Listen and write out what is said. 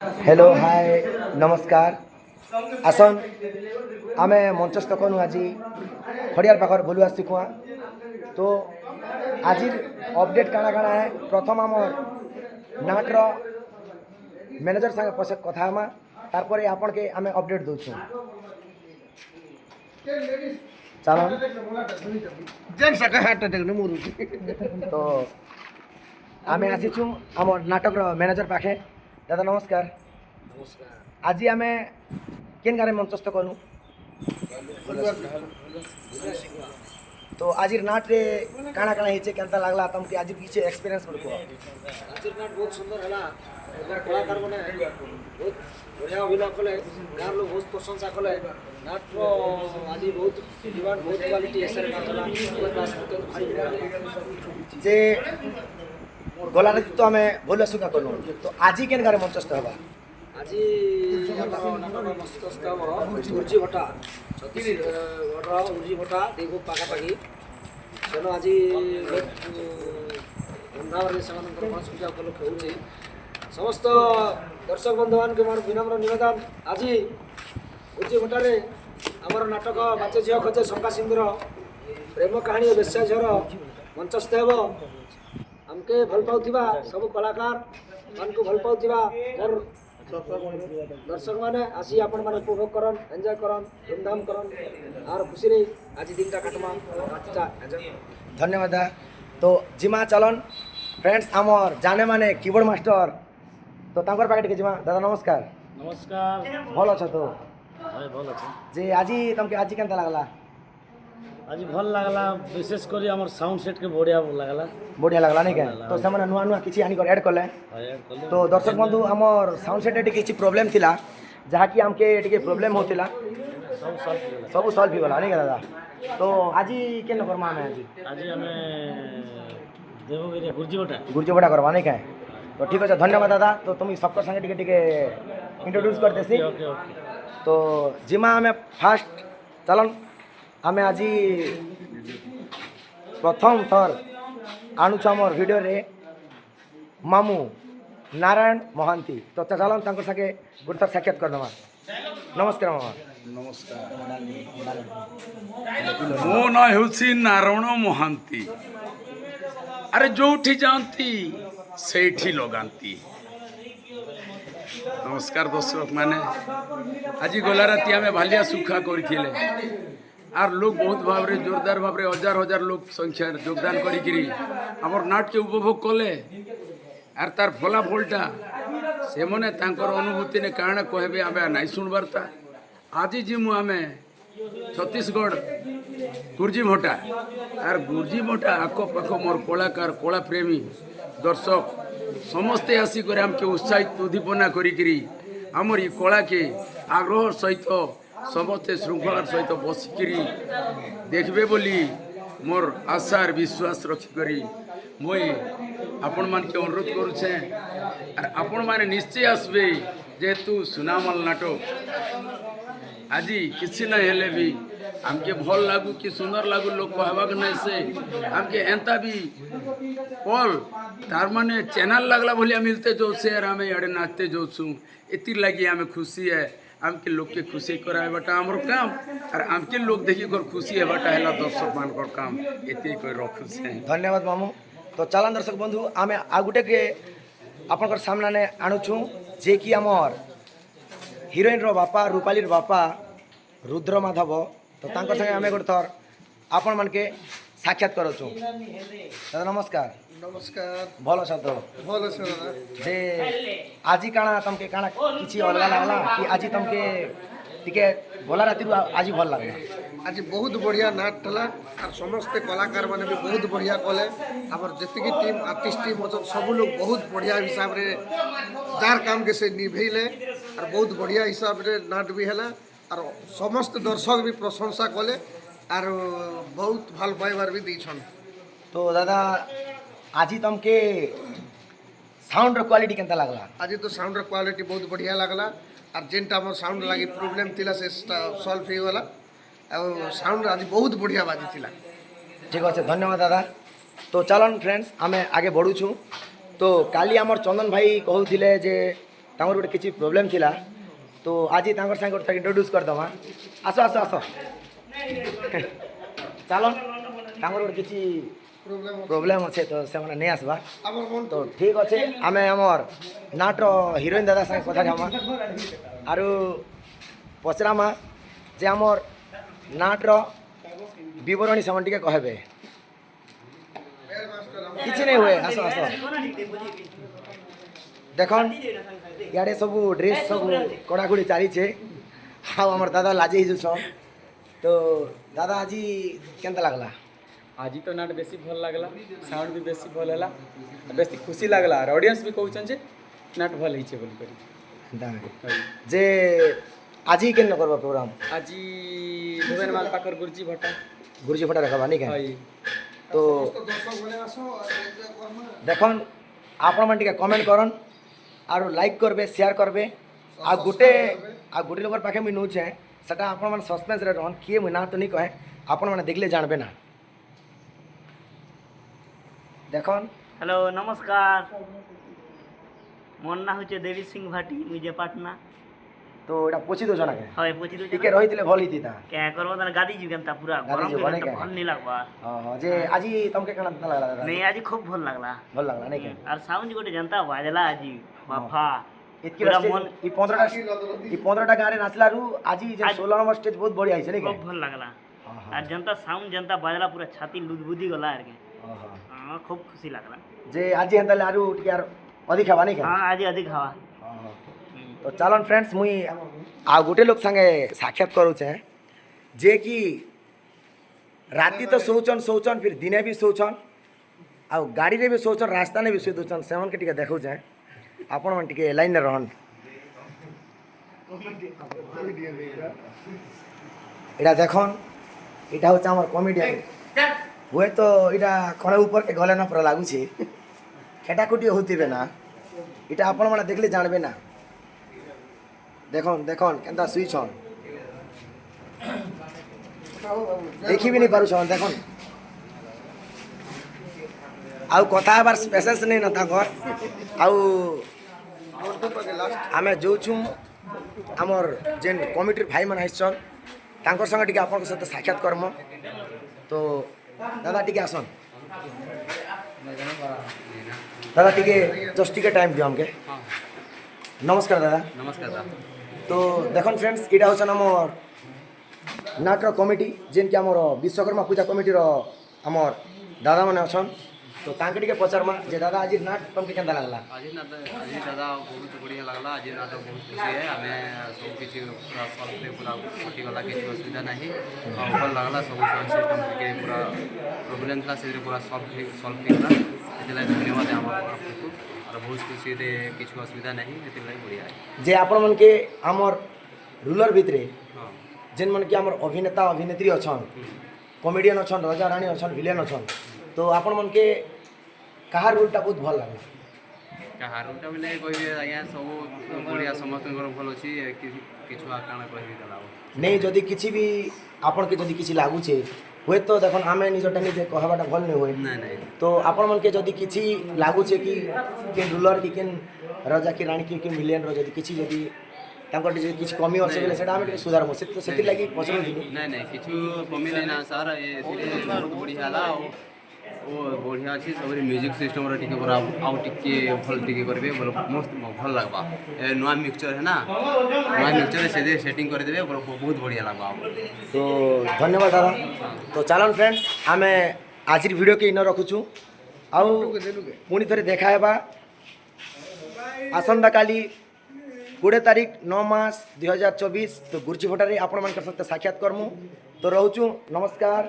Hello hi नमस्कार आसन आम मंचस्थ कनु आज खड़ियार पाखर बोलू आसुआ तो आज अपडेट काଣା काଣା है प्रथम आम नाटर मैनेजर संगे पछे कथा हमा तारपर आपण के आम अपडेट दउछु चलो तो आम आसीचु आम नाटक मैनेजर पाखे दादा नमस्कार आज आम केन गाने मंचस्थ करूँ तो आज नाट रे काଣା काଣା हेचे केनता लागला तुमके आज पीछे एक्सपीरियंस कर को आज नाट बहुत सुंदर हला कलाकार माने बहुत बढ़िया अभिनय कले गाँव लोग बहुत प्रशंसा कले नाट आज बहुत डिमांड बहुत क्वालिटी ऐसे नाट हला क्लास होते तो भारी जे गला रे तो हमें बोल सुना करूँ तो आज केन गाने मंचस्थ हवा आज नाटक मस्तस्थ उर्जी भट्टा छत्तीसगढ़ उर्जी भट्टा देखो पाखापाखि सेनो आज धूमधाम से गणेश पूजा उपलक्ष होचे समस्त दर्शक बंधु मान के मोर विनम्र निवेदन आज उर्जी भट्टा आमर नाटक बाचे झील खोजे शंका सिंधुर प्रेम कहानी बेश्या झर मंचस्थ हेब आमके भल पाउथिबा सब कलाकार मान को भल पाउथिबा और दर्शक माने आसी आपण माने उपभोग करन एंजॉय करन धूमधाम करन और खुशी रे आज दिन का काटमा रातटा एंजॉय धन्यवाद तो जिमा चलन फ्रेंड्स आमर जाने माने कीबोर्ड मास्टर तो तांकर पाके टिके जिमा दादा नमस्कार नमस्कार भल छ तो भाई भल अछि जे आज तुमके आज केनता लागला आज भल लागला विशेष करी हमर साउंड सेट के बढ़िया लागला बढ़िया लागला नहीं क्या तो से नुआ नुआ किछि आनी कर ऐड करले तो दर्शक बंधु आमर साउंड सेट टिके किछि प्रॉब्लम थिला जहा कि हमके टिके प्रॉब्लम होतिला सब सॉल्व ही गला नहीं क्या दादा तो आज केन करमा में आज हमें देवगिरी गुर्जी बड़ा करवा नहीं क्या तो ठीक है धन्यवाद दादा तो तुम सबका संगे टिके टिके इंट्रोड्यूस कर देसी तो जिमा हमें फास्ट चलन आमे आज प्रथम थर आणुछ आमर भिडियो रे मामू नारायण महांती तो चलन तांकर संगे गुरुतर साक्षात कर दमा नमस्कार मामा नमस्कार मो ना हेउछि नारायण महांती अरे जोठी जानती सेठी लगांती नमस्कार दर्शक माने आज गला राति आमे भालिया सुखा करथिले आर लोग बहुत भाव रे जोरदार भाव रे हजार हजार लोग संख्या योगदान करी हमर नाट के उपभोग कले आर तार फलाफलटा से मने तांकर अनुभूति ने कारण कहबे आबे नाइ सुनबारता आज जिमु आमे छत्तीसगढ़ गुर्जी भट्टा आर गुर्जी भट्टा आको पाखो मोर कलाकार कला प्रेमी दर्शक समस्ते आसी करे हमके उत्साहित उद्दीपना करी हमर ई कला के आग्रह सहित समस्ते श्रृंखलार सहित बसिकी देखबे बोली मोर आशार विश्वास रखिकरी मुई आपण मान के अनुरोध करुछे और आपण माने निश्चय आसबे जेतु सुनामल नाटक आज किसी न हेले भी हमके भल लागू कि सुंदर लागू लोग कहबाक नहीं से हमके एंता भी कल तार माने चैनल लगला भलिया मिलते जो से आम इे नाचते जो छू एति लगी आम खुशी है आमके लोग के खुशी कराइबाटा हमर काम और आमके लोग देखी कर खुशी हेबाटा हैला दर्शक मानकर काम एति कोई रखुछे धन्यवाद मामू तो चलन दर्शक बंधु आमे आगुटे के आपनकर सामने ने आणुछु जे कि हमर हिरोइन रो बापा रूपाली रो बापा रुद्र माधव तो तांकर संगे आमे गोटे थर आपण मन के साक्षात करछु दादा नमस्कार नमस्कार भल छ तो भल छ दादा जे आज काଣା तुमके काଣା किछि अलगा लागला कि आज तुमके टिके भला राति आज भल लागला आज बहुत बढ़िया नाट हला और समस्त कलाकार माने भी बहुत बढ़िया कले हमर जतिकी टीम आर्टिस्ट टीम अछन सब लोग बहुत बढ़िया हिसाब रे जार काम के से निभैले और बहुत बढ़िया हिसाब रे नाट भी हला और समस्त दर्शक भी प्रशंसा कले और बहुत भल पाइबार भी दैछन तो दादा आज तुमके साउंड रो क्वालिटी केनता लागला आज तो साउंड रो क्वालिटी बहुत बढ़िया लागला और जेनटा हमर साउंड लागी प्रॉब्लम थिला से सॉल्व हो गला और साउंड आज बहुत बढ़िया बाजी थिला ठीक अच्छे धन्यवाद दादा तो चलन फ्रेंड्स आमे आगे बढ़ुछु तो काली आमर चंदन भाई कहूथिले जे ତାଙ୍କର ଗୋଟେ କିଛି ପ୍ରୋବ୍ଲେମ୍ ଥିଲା ତ ଆଜି ତାଙ୍କର ସାଙ୍ଗେ ଗୋଟେ ଇଣ୍ଟ୍ରୋଡ୍ୟୁସ୍ କରିଦେମା ଆସ ଆସ ଆସ ଚାଲ ତାଙ୍କର ଗୋଟେ କିଛି ପ୍ରୋବ୍ଲେମ୍ ଅଛେ ତ ସେମାନେ ନେଇ ଆସବା আমার মন তো ঠিক আছে আমি আমার নাটর হিরোইন দাদা সাথে কথা হমা আর পচরামা যে আমার নাটর বিবরণী সেমন টিকে কহবে কিছু নেই হুয়ে আস আস দেখুন ইয়াড়ে সবু ড্রেস সবু কড়াকুড়ি চালিছে আমার দাদা লাজে যাচ্ছন তো দাদা আজি কেনতা লাগলা আজি তো নাট বেশি ভাল লাগলা সাউন্ড भी বেশি ভাল ହେଲା বেশি খুশি লাগলা আর অডিয়েন্স भी कहउछन जे নাট ভাল হইছে বল করি যে আজি কেন করবা প্রোগ্রাম আজি ভুবন মাল পাকর গুরজি ভটা গুরুজি ফটা রাখবা নাকি হয় তো দর্শক বলে আসো আর এনজয় করমা দেখুন আপনার টিকে কমেন্ট করন আর লাইক করবে শেয়ার করবে আর গোটে লোকের পাখে মুই নৌছে সেটা আপনার মানে সসপেন্সরে রহন কিଏ মুই না তো নি কহে আপনার মানে দেখলে জানবে না দেখুন হ্যালো নমস্কার মোর না হচ্ছে দেবী সিং ভাটি মুই যে পাটনা তো এটা পচি দোছ নাকি হয় পচি দু টিকে রহিলে ভাল হইতিতা কে করবো না গাদি যুগেন তা পুরা গাদি গরম যুগ করে অনেক তো ভাল নি লাগবা যে আজি তোমাকে কেন লাগলা দাদা নেই আজি খুব ভাল লাগলা ভাল লাগলা নাকি আর সাউন্ড গোটে জানতা বাজলা আজি বাফা ইতকি পুরা স্টেজ মন এই 15টা গানে নাচলারু আজি যে 16 নম্বর স্টেজ বহুত বড়িয়া হইছে নাকি খুব ভাল লাগলা আর জানতা সাউন্ড জানতা বাজলা পুরা ছাতি লুদবুদি গলা আর কি খুব খুশি লাগলা যে আজি হেন্তালে আরু টিকে আর অধিক হবা নাকি হ্যাঁ আজি অধিক হাওয়া তো চালন ফ্রেন্ডস মুই ଆଉ ଗୋଟେ ଲୋକ ସାଙ୍ଗେ ସାକ୍ଷାତ କରୁଛେ ଯେ କି ରାତି ତ ଶୋଉଛନ୍ ଫିର୍ ଦିନେ ବି ଶୋଉଛନ୍ ଆଉ ଗାଡ଼ିରେ ବି ଶୋଉଛନ୍ ରାସ୍ତାନେ ବି ଶୋଇ ଦେଉଛନ୍ ସେମାନକେ ଟିକେ ଦେଖଉଛେ ଆପଣମାନେ ଟିକେ ଲାଇନ୍ରେ ରହନ୍ ଏଇଟା ଦେଖନ୍ ଏଇଟା ହେଉଛି ଆମର କମେଡ଼ିଆନ୍ ହୁଏ ତ ଏଇଟା ଖଣେ ଉପରକେ ଗଲେ ନା ପୁରା ଲାଗୁଛି ଖେଟାକୁଟି ହଉଥିବେ না এটা ଆପଣମାନେ ଦେଖିଲେ ଜାଣବେ না দেখুন কেনতা শুইছন দেখি বি নি পারুছন দেখুন আউ কথা হবার স্পেসেস নেই না তাঙ্কর আউ আমি যাচ্ছু আমার যে কমিটির ভাই মানে আসছন তাঙ্কর সঙ্গে টিকে আপনার সাথে সাক্ষাৎ করম তো দাদা টিকে আসন দাদা টিকে জস্ট টিকে টাইম দিও আমাকে নমস্কার দাদা নমস্কার দাদা তো দেখুন ফ্রেন্ডস এটা হচ্ছে আমার নাটর কমিটি যেনকি আমার বিশ্বকর্মা পূজা কমিটির আমার দাদা মানে অছন তো তাকে টিকে পচারমা যে দাদা আজ নাট তোমাকে কেনতা লাগলা আজি দাদা ବହୁତ ବଢ଼ିଆ ଲାଗଲା ଆଜି ନାଟ ବହୁତ ଖୁସି ହେ ଆମେ ସବୁ କିଛି ପୁରା ସଲ୍ଭରେ ପୁରା କଟିଗଲା କିଛି ଅସୁବିଧା ନାହିଁ ଆଉ ଭଲ ଲାଗଲା ସବୁ ସାଉଣ୍ଡ ସିଷ୍ଟମ୍ ଟିକେ ପୁରା ପ୍ରୋବ୍ଲେମ୍ ଥିଲା ସେଥିରେ ପୁରା ସଲ୍ଭ ହେଇଗଲା ସେଥିଲାଗି ଧନ୍ୟବାଦ ଆପଣଙ୍କୁ আর ବହୁତ ଖୁସିରେ କିଛି ଅସୁବିଧା ନାହିଁ ସେଥିଲାଗି ବଢ଼ିଆ যে আপনার মনকে আমার রুলার ভিতরে ହଁ যেন মনকে আমার অভিনেতা অভিনেত্রী অছন কমেডিয়ান অছন রাজা রানী অছন ভিলেন অছন তো আপনার মনকে কাহার রোলটা বহুত ভাল লাগলা କାହାରୁଟା ବୋଲେ କହିବେ ଆଜ୍ଞା ସବୁ ବଢ଼ିଆ ସମସ୍ତଙ୍କର ଭଲ ଅଛି কিছু আর କାଣା କହିବି ତାହେଲେ ଆଉ নেই যদি কিছু বি আপনাকে যদি কিছু লাগুছে হুয়েতো দেখুন আমি নিজটা নিজে কহবাটা ভাল নেই হুয়ে ନାଇଁ ନାଇଁ তো ଆପଣମାନକେ ଯଦି କିଛି ଲାଗୁଛେ କି କେନ୍ ରୁଲର କି କେନ୍ ରାଜା କି ରାଣୀ କି ମିଲିୟନର ଯଦି କିଛି ଯଦି ତାଙ୍କର ଟିକେ କିଛି କମି ଅଛି ବୋଲେ ସେଇଟା ଆମେ ଟିକେ ସୁଧାରମୁ ସେଥିର୍ଲାଗି ପଚାରୁଥିଲୁ ନାଇଁ ନାଇଁ କିଛି କମି ନାଇଁ ନା ସାର୍ ଏଥିରେ ବହୁତ ବଢ଼ିଆ ହେଲା ଆଉ ଓ ବଢ଼ିଆ ଅଛି ସବୁରେ ମ୍ୟୁଜିକ୍ ସିଷ୍ଟମ୍ର ଟିକେ ପୁରା ଆଉ ଟିକେ ଭଲ ଟିକେ କରିବେ ବୋଲେ ମସ୍ତ ଭଲ ଲାଗ୍ବା ଏ ନୂଆ ମିକ୍ସଚର୍ ହେ ନା ନୂଆ ମିକ୍ସଚର୍ରେ ସେଥିରେ ସେଟିଂ କରିଦେବେ ବହୁତ ବଢ଼ିଆ ଲାଗ୍ବା ଆଉ তো ধন্যবাদ দাদা তো চালন ফ্রেন্ডস ଆମେ ଆଜିର ଭିଡ଼ିଓକେ ଇନ ରଖୁଛୁ ଆଉ ପୁଣି ଥରେ ଦେଖା ହେବା ଆସନ୍ତାକାଲି 20 ତାରିଖ 9 ମାସ 2024 ତ ଗୁରୁଜୀ ଭଟାରେ ଆପଣମାନଙ୍କ ସହିତ ସାକ୍ଷାତ କରମୁ ତ ରହୁଛୁ ନମସ୍କାର।